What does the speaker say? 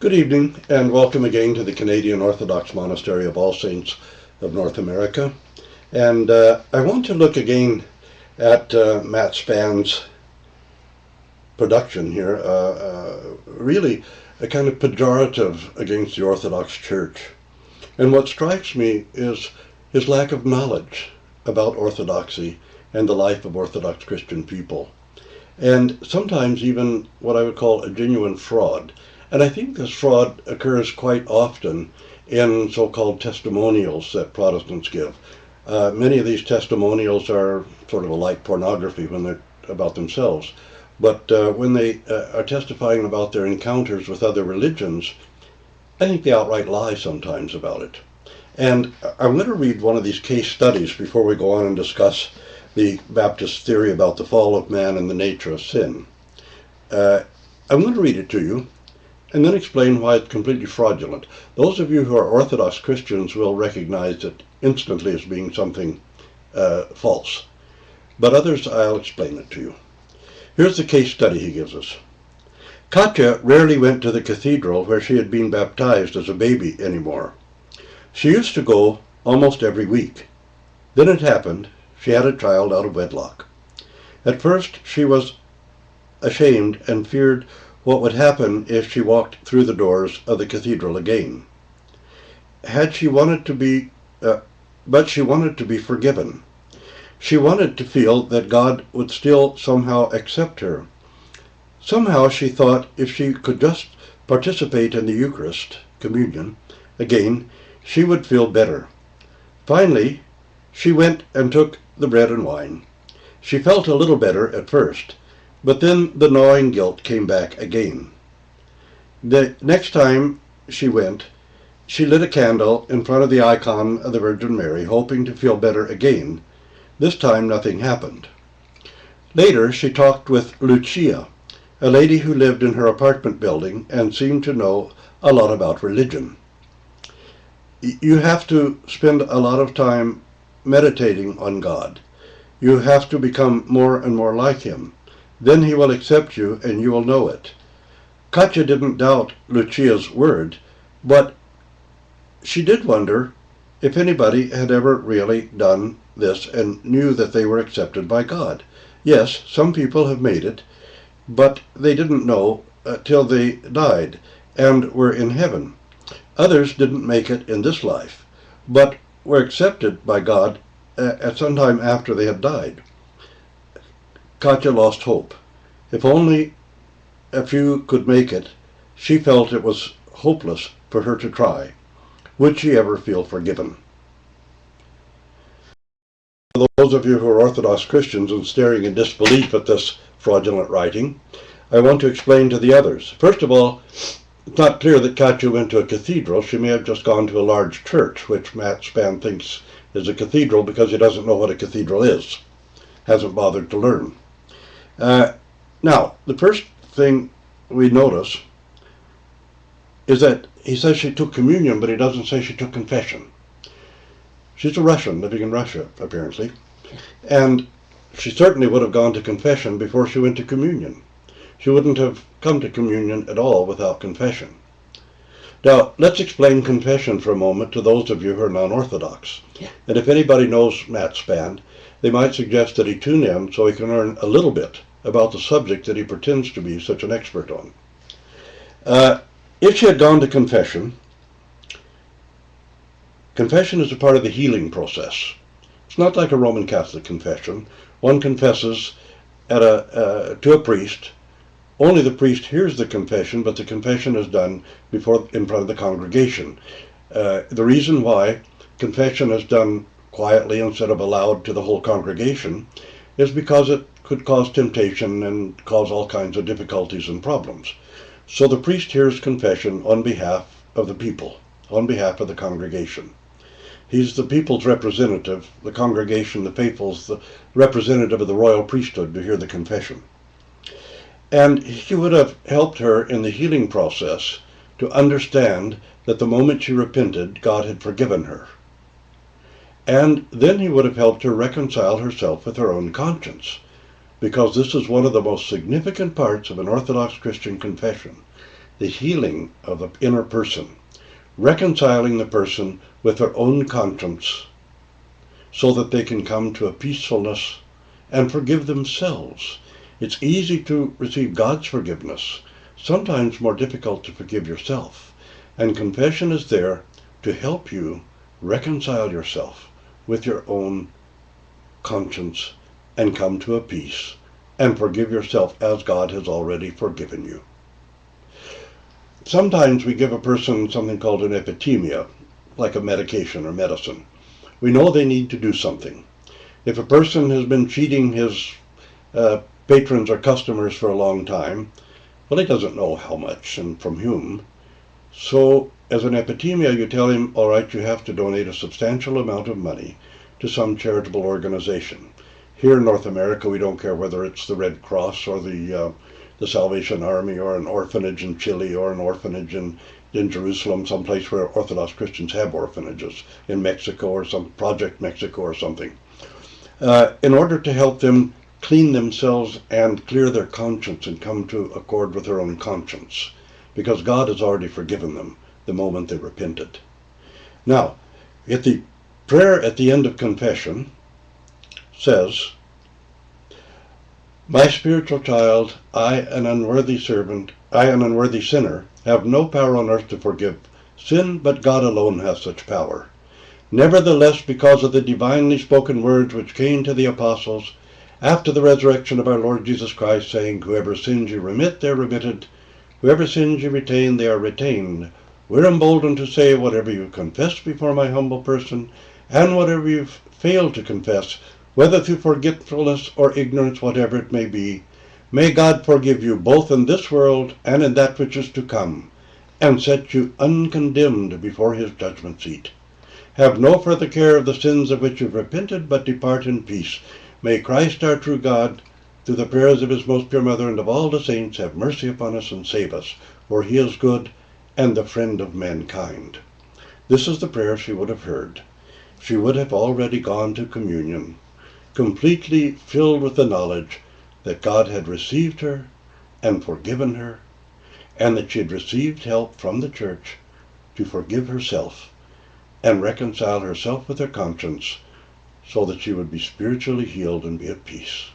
Good evening, and welcome again to the Canadian Orthodox Monastery of All Saints of North America. And I want to look again at Matt Spann's production here, really a kind of pejorative against the Orthodox Church. And what strikes me is his lack of knowledge about Orthodoxy and the life of Orthodox Christian people. And sometimes even what I would call a genuine fraud. And I think this fraud occurs quite often in so-called testimonials that Protestants give. Many of these testimonials are sort of a light pornography when they're about themselves. But when they are testifying about their encounters with other religions, I think they outright lie sometimes about it. And I'm going to read one of these case studies before we go on and discuss the Baptist theory about the fall of man and the nature of sin. I'm going to read it to you and then explain why it's completely fraudulent. Those of you who are Orthodox Christians will recognize it instantly as being something false. But others, I'll explain it to you. Here's the case study he gives us. Katya rarely went to the cathedral where she had been baptized as a baby anymore. She used to go almost every week. Then it happened, she had a child out of wedlock. At first she was ashamed and feared what would happen if she walked through the doors of the cathedral again. But she wanted to be forgiven. She wanted to feel that God would still somehow accept her. Somehow she thought if she could just participate in the Eucharist, communion, again, she would feel better. Finally, she went and took the bread and wine. She felt a little better at first, but then the gnawing guilt came back again. The next time she went, she lit a candle in front of the icon of the Virgin Mary, hoping to feel better again. This time nothing happened. Later she talked with Lucia, a lady who lived in her apartment building and seemed to know a lot about religion. You have to spend a lot of time meditating on God. You have to become more and more like Him. Then He will accept you and you will know it. Katya didn't doubt Lucia's word, but she did wonder if anybody had ever really done this and knew that they were accepted by God. Yes, some people have made it, but they didn't know till they died and were in heaven. Others didn't make it in this life, but were accepted by God at some time after they had died. Katya lost hope. If only a few could make it, she felt it was hopeless for her to try. Would she ever feel forgiven? For those of you who are Orthodox Christians and staring in disbelief at this fraudulent writing, I want to explain to the others. First of all, it's not clear that Katya went to a cathedral. She may have just gone to a large church, which Matt Spann thinks is a cathedral because he doesn't know what a cathedral is. Hasn't bothered to learn. Now, the first thing we notice is that he says she took communion, but he doesn't say she took confession. She's a Russian living in Russia, apparently, and she certainly would have gone to confession before she went to communion. She wouldn't have come to communion at all without confession. Now, let's explain confession for a moment to those of you who are non-Orthodox. Yeah. And if anybody knows Matt Spann, they might suggest that he tune in so he can learn a little bit about the subject that he pretends to be such an expert on. If she had gone to confession, confession is a part of the healing process. It's not like a Roman Catholic confession. One confesses to a priest. Only the priest hears the confession, but the confession is done in front of the congregation. The reason why confession is done quietly instead of aloud to the whole congregation is because it could cause temptation and cause all kinds of difficulties and problems. So the priest hears confession on behalf of the people, on behalf of the congregation. He's the people's representative, the congregation, the faithful's the representative of the royal priesthood to hear the confession. And he would have helped her in the healing process to understand that the moment she repented, God had forgiven her. And then he would have helped her reconcile herself with her own conscience, because this is one of the most significant parts of an Orthodox Christian confession. the healing of the inner person, reconciling the person with their own conscience so that they can come to a peacefulness and forgive themselves. It's easy to receive God's forgiveness, sometimes more difficult to forgive yourself. And confession is there to help you reconcile yourself with your own conscience and come to a peace and forgive yourself as God has already forgiven you. Sometimes we give a person something called an epithemia, like a medication or medicine. We know they need to do something. If a person has been cheating his patrons or customers for a long time, well, he doesn't know how much and from whom. So as an epithemia, you tell him, all right, you have to donate a substantial amount of money to some charitable organization. Here in North America, we don't care whether it's the Red Cross or the Salvation Army or an orphanage in Chile or an orphanage in Jerusalem, someplace where Orthodox Christians have orphanages, in Mexico or some Project Mexico or something. In order to help them clean themselves and clear their conscience and come to accord with their own conscience, because God has already forgiven them the moment they repented. Now, if the prayer at the end of confession says, "My spiritual child, I, an unworthy sinner, have no power on earth to forgive sin, but God alone has such power. Nevertheless, because of the divinely spoken words which came to the apostles after the resurrection of our Lord Jesus Christ, saying, whoever sins you remit, they are remitted. Whoever sins you retain, they are retained. We're emboldened to say whatever you confess before my humble person, and whatever you've failed to confess, whether through forgetfulness or ignorance, whatever it may be, may God forgive you both in this world and in that which is to come, and set you uncondemned before his judgment seat. Have no further care of the sins of which you've repented, but depart in peace. May Christ our true God, through the prayers of his most pure mother and of all the saints, have mercy upon us and save us, for he is good and the friend of mankind." This is the prayer she would have heard. She would have already gone to communion, completely filled with the knowledge that God had received her and forgiven her, and that she had received help from the church to forgive herself and reconcile herself with her conscience so that she would be spiritually healed and be at peace.